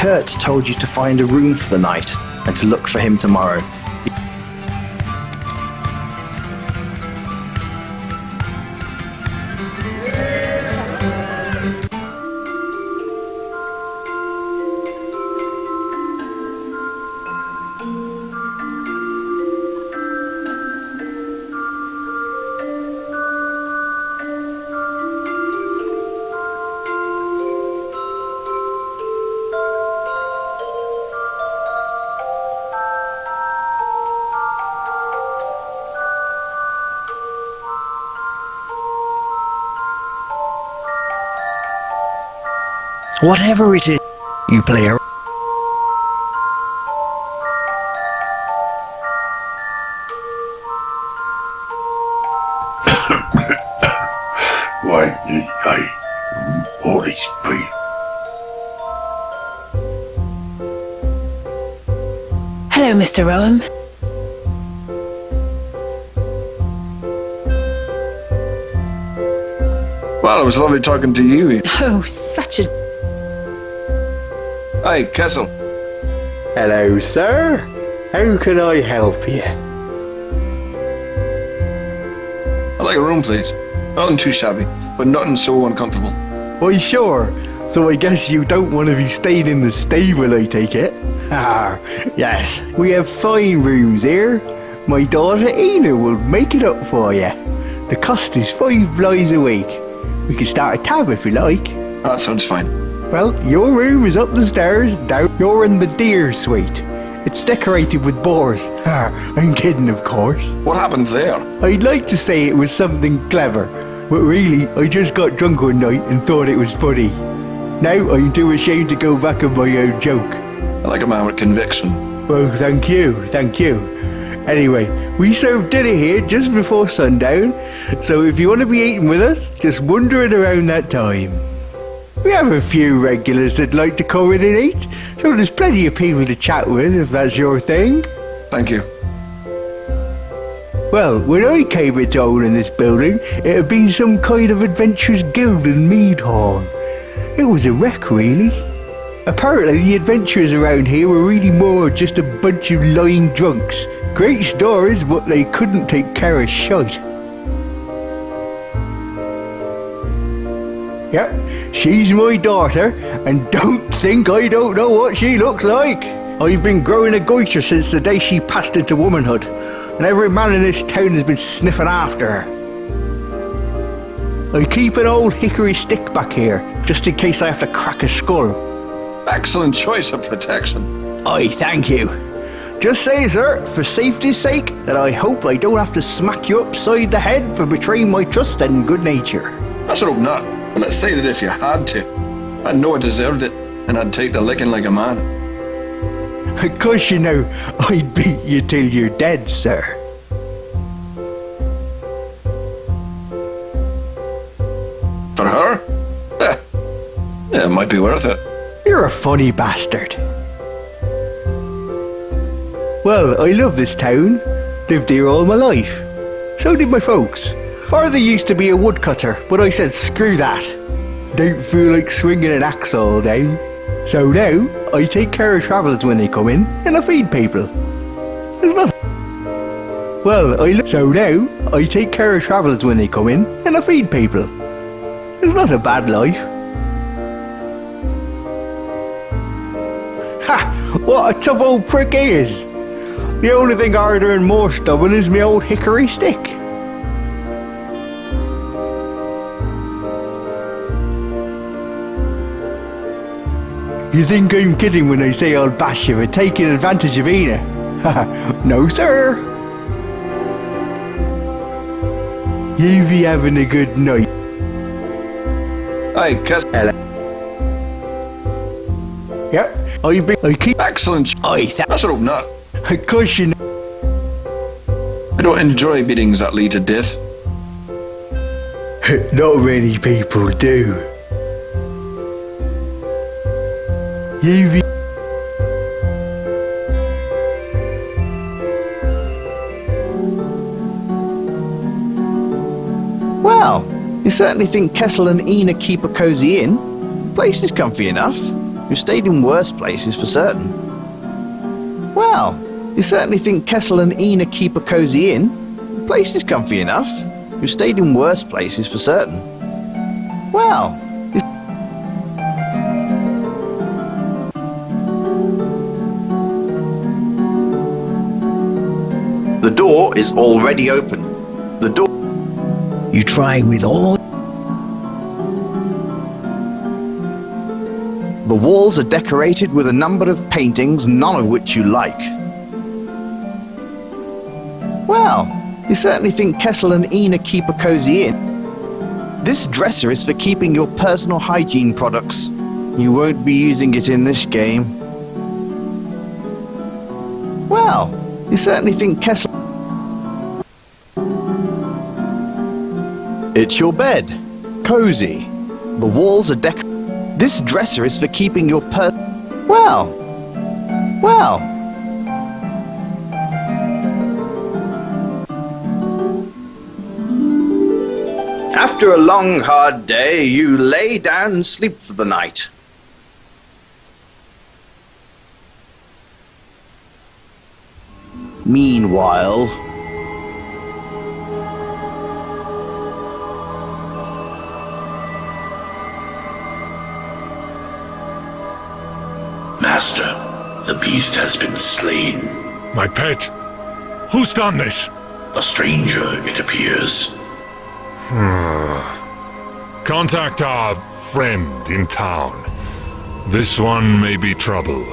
Kurt told you to find a room for the night and to look for him tomorrow. Whatever it is, you play a... Why, Holy Spirit. Hello, Mr. Rowan. Well, it was lovely talking to you. Oh, such a... Hi, Kessel. Hello, sir. How can I help you? I'd like a room, please. Nothing too shabby, but nothing so uncomfortable. Why, sure. So I guess you don't want to be staying in the stable, I take it? Ah, yes. We have fine rooms here. My daughter Ina will make it up for you. The cost is £5 a week. We can start a tab if you like. That sounds fine. Well, your room is up the stairs. Down. You're in the deer suite. It's decorated with boars. I'm kidding, of course. What happened there? I'd like to say it was something clever, but really, I just got drunk one night and thought it was funny. Now I'm too ashamed to go back on my own joke. I like a man with conviction. Well, thank you. Anyway, we serve dinner here just before sundown, so if you want to be eating with us, just wander in around that time. We have a few regulars that like to come in and eat, so there's plenty of people to chat with if that's your thing. Thank you. Well, when I came into owning this building, it had been some kind of adventurous guild and mead hall. It was a wreck, really. Apparently the adventurers around here were really more just a bunch of lying drunks. Great stories, but they couldn't take care of shite. Yep, she's my daughter, and don't think I don't know what she looks like. I've been growing a goiter since the day she passed into womanhood, and every man in this town has been sniffing after her. I keep an old hickory stick back here, just in case I have to crack a skull. Excellent choice of protection. Aye, thank you. Just say, sir, for safety's sake, that I hope I don't have to smack you upside the head for betraying my trust and good nature. I should hope not. But let's say that if you had to, I'd know I deserved it, and I'd take the licking like a man. Of course you know, I'd beat you till you're dead, sir. For her? Yeah, it might be worth it. You're a funny bastard. Well, I love this town. Lived here all my life. So did my folks. Father used to be a woodcutter, but I said screw that. Don't feel like swinging an axe all day. So now, I take care of travellers when they come in, and I feed people. It's not... Well, So now, I take care of travellers when they come in, and I feed people. It's not a bad life. Ha! What a tough old prick he is. The only thing harder and more stubborn is my old hickory stick. You think I'm kidding when I say I'll bash you for taking advantage of Ina? Haha, no sir. You be having a good night. Hi, Kess. Hello. Yep, I keep... Excellent. I should hope not. Of course you know. I don't enjoy beatings that lead to death. Not many people do. Well, you certainly think Kessel and Ina keep a cosy inn. Place is comfy enough. You stayed in worse places for certain. Well, you certainly think Kessel and Ina keep a cosy inn? The place is comfy enough. You stayed in worse places for certain. Well, the door is already open. The door. You try with all. The walls are decorated with a number of paintings, none of which you like. Well, you certainly think Kessel and Ina keep a cosy inn. This dresser is for keeping your personal hygiene products. You won't be using it in this game. Well, you certainly think Kessel... It's your bed. Cozy. The walls are decorated. This dresser is for keeping your Well. After a long, hard day, you lay down and sleep for the night. Meanwhile... Master, the beast has been slain. My pet? Who's done this? A stranger, it appears. Contact our friend in town. This one may be trouble.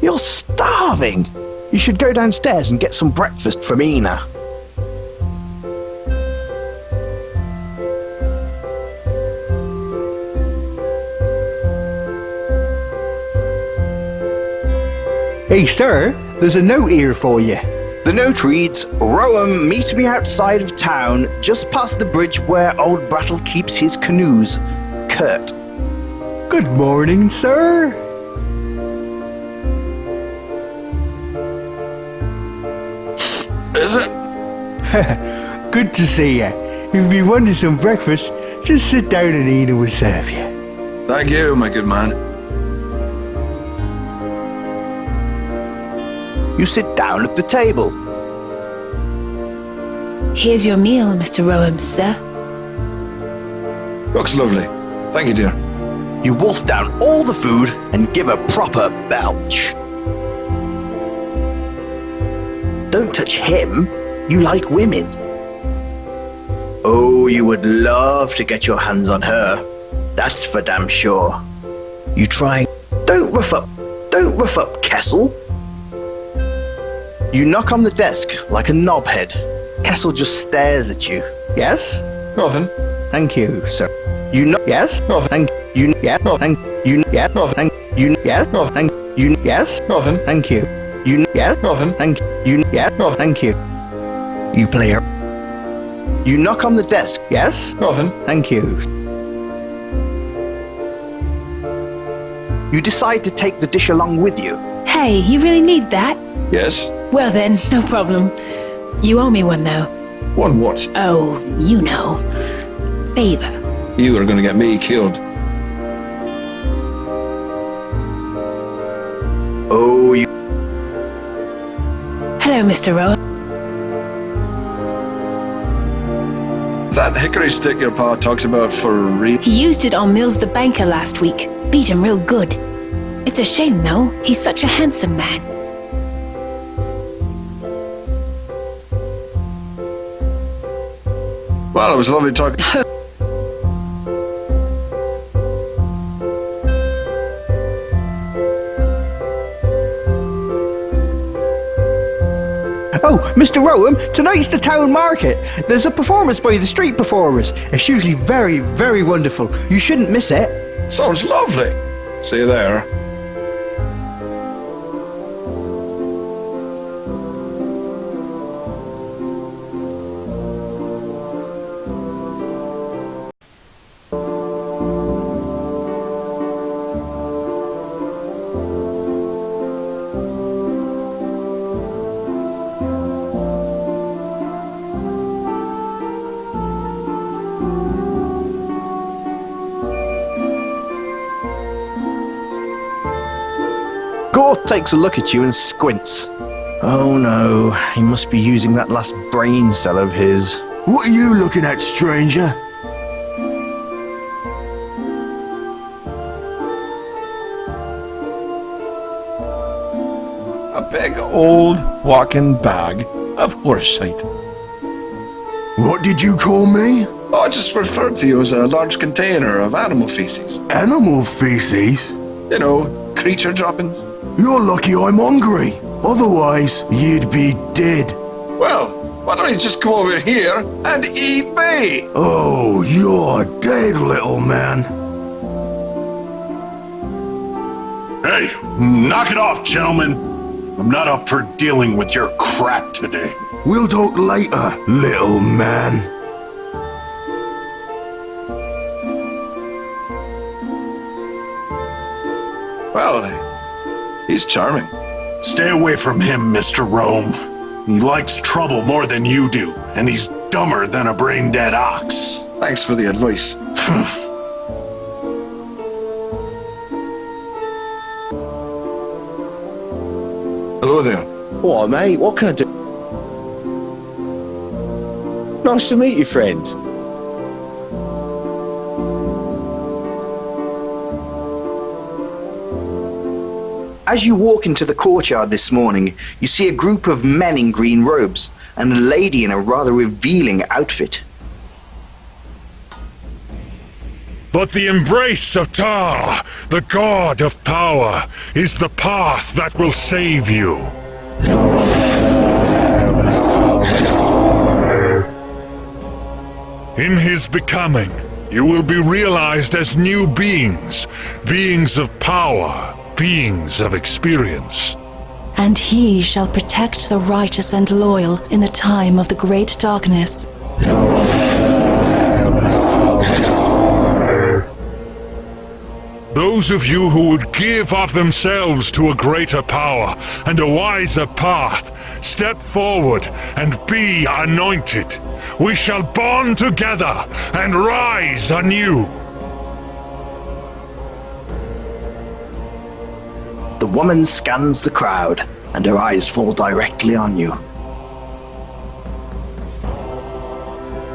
You're starving! You should go downstairs and get some breakfast from Ina. Hey, sir, there's a note here for you. The note reads, Roam, meet me outside of town, just past the bridge where old Brattle keeps his canoes. Kurt. Good morning, sir. Is it? Good to see you. If you wanted some breakfast, just sit down and Ina will serve you. Thank you, my good man. You sit down at the table. Here's your meal, Mr. Rowan, sir. Looks lovely. Thank you, dear. You wolf down all the food and give a proper belch. Don't touch him. You like women. Oh, you would love to get your hands on her. That's for damn sure. You try. Don't rough up Kessel. You knock on the desk like a knobhead. Kessel just stares at you. Yes? Nothing. Thank you, sir. You know. Yes? Nothing. Thank you. Yeah. Thank you. Yeah. Nothing. Thank you. Yeah. Nothing. Thank you. Yes. Nothing. Thank you. You. Yeah. Nothing. Thank you. Yeah. Nothing. Thank you. You play her. You knock on the desk. Yes. Nothing. Thank you. You decide to take the dish along with you. Hey, you really need that? Yes. Well then, no problem. You owe me one though. One what? Oh, you know. Favor. You are going to get me killed. Oh, you. Hello, Mr. Rowan. Is that hickory stick your pa talks about for real? He used it on Mills the banker last week. Beat him real good. It's a shame though. He's such a handsome man. Well, it was lovely talking. Oh, Mr. Rowan, tonight's the town market. There's a performance by the street performers. It's usually very, very wonderful. You shouldn't miss it. Sounds lovely. See you there. Groth takes a look at you and squints. Oh no, he must be using that last brain cell of his. What are you looking at, stranger? A big old walking bag of horseshit. What did you call me? Oh, I just referred to you as a large container of animal feces. Animal feces? You know, creature droppings. You're lucky I'm hungry. Otherwise, you'd be dead. Well, why don't you just come over here and eat me? Oh, you're dead, little man. Hey, knock it off, gentlemen. I'm not up for dealing with your crap today. We'll talk later, little man. Well, he's charming. Stay away from him, Mr. Rome. He likes trouble more than you do, and he's dumber than a brain-dead ox. Thanks for the advice. Hello there. What, mate? What can I do? Nice to meet you, friend. As you walk into the courtyard this morning, you see a group of men in green robes and a lady in a rather revealing outfit. But the embrace of Tar, the god of power, is the path that will save you. In his becoming, you will be realized as new beings, beings of power, beings of experience. And he shall protect the righteous and loyal in the time of the great darkness. Those of you who would give of themselves to a greater power and a wiser path, step forward and be anointed. We shall bond together and rise anew. The woman scans the crowd, and her eyes fall directly on you.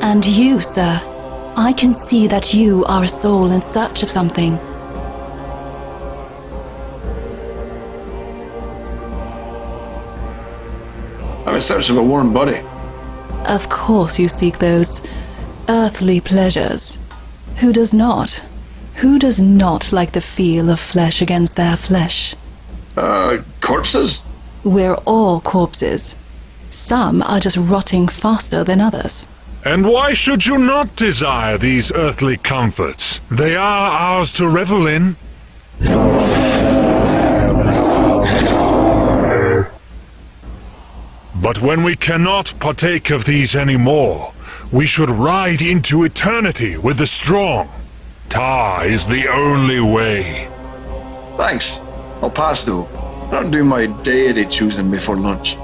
And you, sir, I can see that you are a soul in search of something. I'm in search of a warm body. Of course you seek those earthly pleasures. Who does not? Who does not like the feel of flesh against their flesh? Corpses? We're all corpses. Some are just rotting faster than others. And why should you not desire these earthly comforts? They are ours to revel in. But when we cannot partake of these anymore, we should ride into eternity with the strong. Tar is the only way. Thanks. I'll pass though. I don't do my deity choosing before lunch.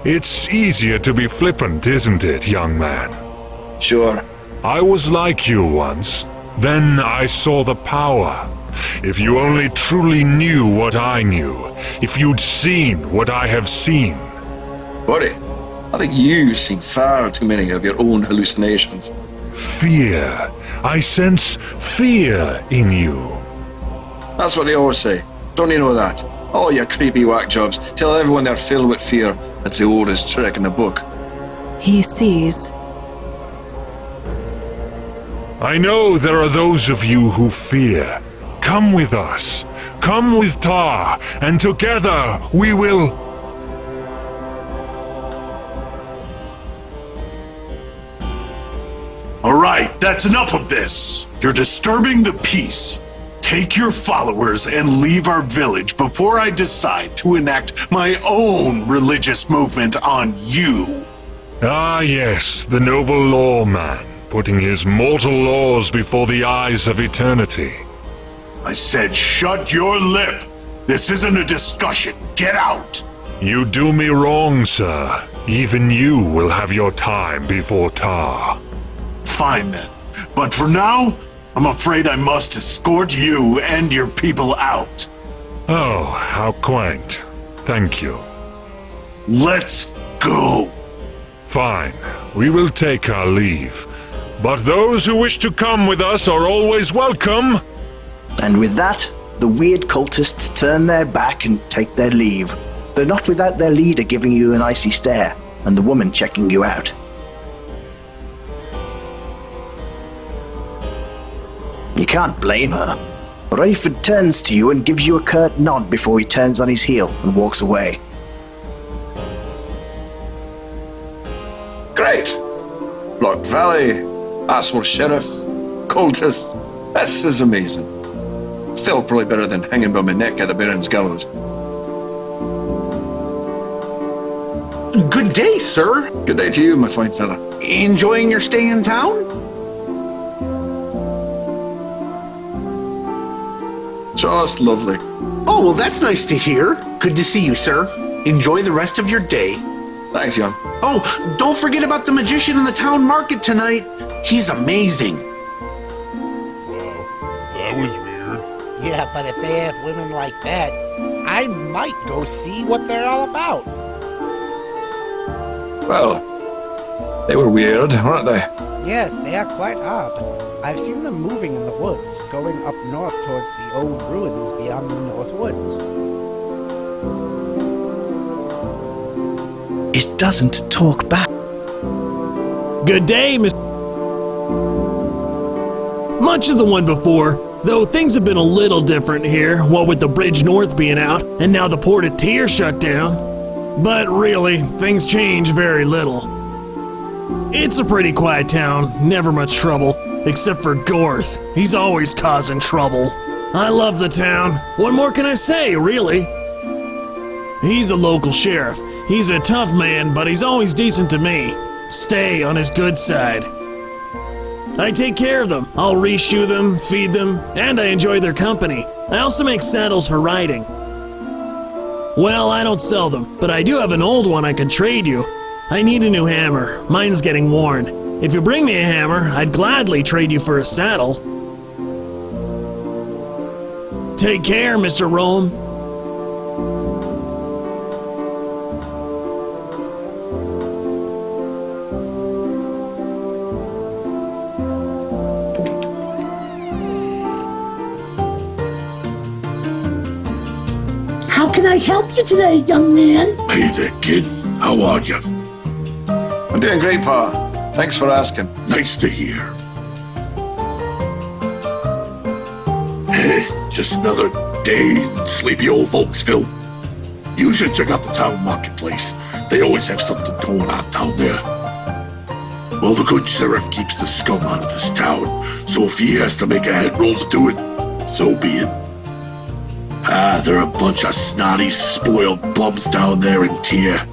It's easier to be flippant, isn't it, young man? Sure. I was like you once. Then I saw the power. If you only truly knew what I knew, if you'd seen what I have seen. Buddy, I think you've seen far too many of your own hallucinations. Fear. I sense fear in you. That's what they always say. Don't you know that? All you creepy whack jobs tell everyone they're filled with fear. That's the oldest trick in the book. He sees. I know there are those of you who fear. Come with us. Come with Tar, and together we will... All right, that's enough of this. You're disturbing the peace. Take your followers and leave our village before I decide to enact my own religious movement on you. Ah yes, the noble lawman, putting his mortal laws before the eyes of eternity. I said shut your lip. This isn't a discussion. Get out. You do me wrong, sir. Even you will have your time before Tar. Fine then. But for now, I'm afraid I must escort you and your people out. Oh, how quaint. Thank you. Let's go. Fine. We will take our leave. But those who wish to come with us are always welcome. And with that, the weird cultists turn their back and take their leave. They're not without their leader giving you an icy stare, and the woman checking you out. You can't blame her. Rayford turns to you and gives you a curt nod before he turns on his heel and walks away. Great! Block Valley, Asshole Sheriff, cultist. This is amazing. Still probably better than hanging by my neck at the Baron's gallows. Good day, sir. Good day to you, my fine fella. Enjoying your stay in town? Just lovely. Oh, well, that's nice to hear. Good to see you, sir. Enjoy the rest of your day. Thanks, young. Oh, don't forget about the magician in the town market tonight. He's amazing. That was weird. Yeah, but if they have women like that, I might go see what they're all about. Well, they were weird, weren't they? Yes, they are quite odd. I've seen them moving in the woods, going up north towards the old ruins beyond the North Woods. It doesn't talk back. Good day, Mr. Much as the one before, though things have been a little different here, what with the bridge north being out, and now the port of Tyr shut down. But really, things change very little. It's a pretty quiet town, never much trouble, except for Groth. He's always causing trouble. I love the town. What more can I say, really? He's a local sheriff. He's a tough man, but he's always decent to me. Stay on his good side. I take care of them. I'll reshoe them, feed them, and I enjoy their company. I also make saddles for riding. Well, I don't sell them, but I do have an old one I can trade you. I need a new hammer. Mine's getting worn. If you bring me a hammer, I'd gladly trade you for a saddle. Take care, Mr. Rome. How can I help you today, young man? Hey there, kid. How are you? I'm doing great, Pa. Thanks for asking. Nice to hear. Just another day in sleepy old Volksville. You should check out the town marketplace. They always have something going on down there. Well, the good sheriff keeps the scum out of this town, so if he has to make a head roll to do it, so be it. They're a bunch of snotty, spoiled bums down there in Tyr.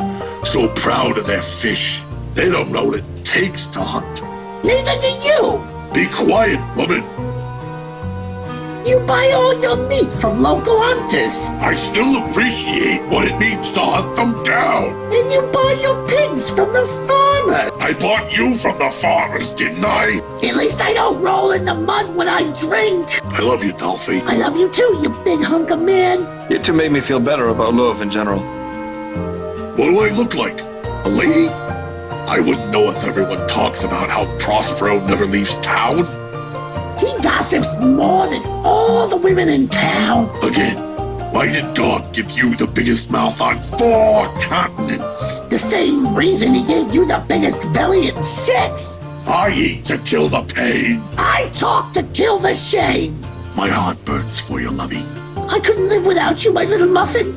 So proud of their fish. They don't know what it takes to hunt. Neither do you! Be quiet, woman. You buy all your meat from local hunters. I still appreciate what it means to hunt them down. And you buy your pigs from the farmer. I bought you from the farmers, didn't I? At least I don't roll in the mud when I drink. I love you, Dolphy. I love you too, you big hunk of man. You two make me feel better about love in general. What do I look like? A lady? I wouldn't know if everyone talks about how Prospero never leaves town. He gossips more than all the women in town. Again, why did God give you the biggest mouth on 4 continents? The same reason he gave you the biggest belly in 6. I eat to kill the pain. I talk to kill the shame. My heart burns for you, lovey. I couldn't live without you, my little muffin.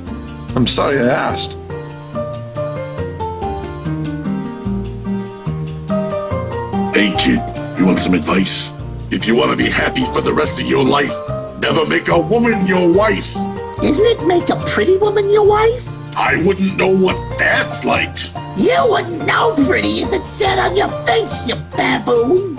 I'm sorry I asked. Hey, kid, you want some advice? If you want to be happy for the rest of your life, never make a woman your wife. Isn't it make a pretty woman your wife? I wouldn't know what that's like. You wouldn't know pretty if it sat on your face, you baboon.